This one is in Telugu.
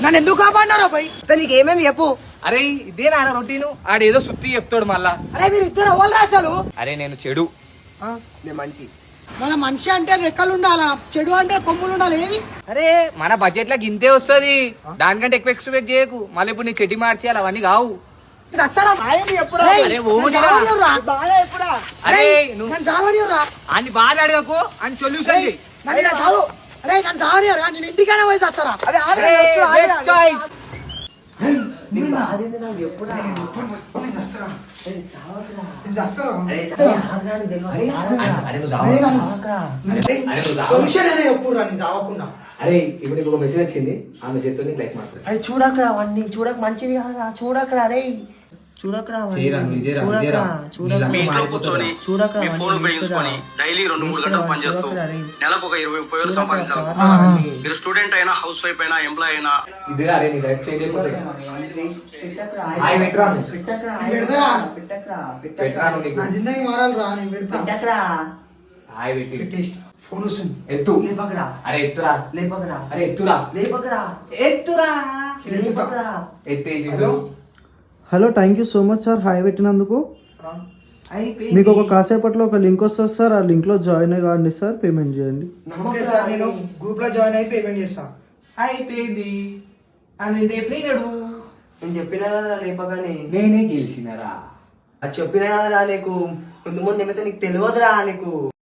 నన్ను ఎందుకు కాపాడినారా భయ్? అసలు నీకు ఏమైంది చెప్పు. అరే ఇదేనా రొటీను ఆడేదో సుత్తి చెప్తాడు మళ్ళా. అరే మీరు ఇద్దరు ఎవరు రాశారు? అరే నేను చెడు. నేను మనిషి. మన మనిషి అంటే రెక్కలు ఉండాలా, చెడు అంటే కొమ్ములు ఉండాలి. ఏవి? అరే మన బడ్జెట్ లకు ఇంతే వస్తుంది, దానికంటే ఎక్కువ ఎక్స్పెక్ట్ చేయకు. మళ్ళీ ఇప్పుడు నీ చెడ్డి మార్చేయాలి, అవన్నీ కావు. అని బాగా అడగకు అని సొల్యూషన్ ఇంటికైనా పోయి చేస్తారా? అరే ఇప్పుడు నీకు ఒక మెసేజ్ వచ్చింది, ఆ మెసేజ్ తో నీకు లైక్ మాట్లాడు. అరే చూడకరా అవన్నీ, చూడక మంచిది కాదురా, చూడకరా. అరే చూడకరా డైలీ 2-3 గంటలు పనిచేస్తూ నెలకు ఒక 20-30 సంపాదించాలి. మీరు స్టూడెంట్ అయినా, హౌస్ వైఫ్ అయినా, ఎంప్లాయ్ అయినా. జిందగీ మారాలిరా. ఫోన్ వస్తుంది, ఎత్తు. లేపకరా. అరే ఎత్తురా. లేపకరా. అరే ఎత్తురా. లేపకరా. ఎత్తురా. ఎత్తేసి. Hello, thank you so much sir hi పెట్టినందుకు. మీకు ఒక కాసేపట్లో ఒక లింక్ వస్తుంది సార్, ఆ లింక్ లో జాయిన్ కావండి సార్, పేమెంట్ చేయండి. నేను గ్రూప్ లో జాయిన్ అయి పేమెంట్ చేస్తాను. అయిపోయింది. నేను చెప్పినా కదరా లేపగానే. నేనే గెలిచినరా. అది చెప్పినా కదరా నీకు. ముందు ముందు ఏమైతే నీకు తెలియదురా నీకు.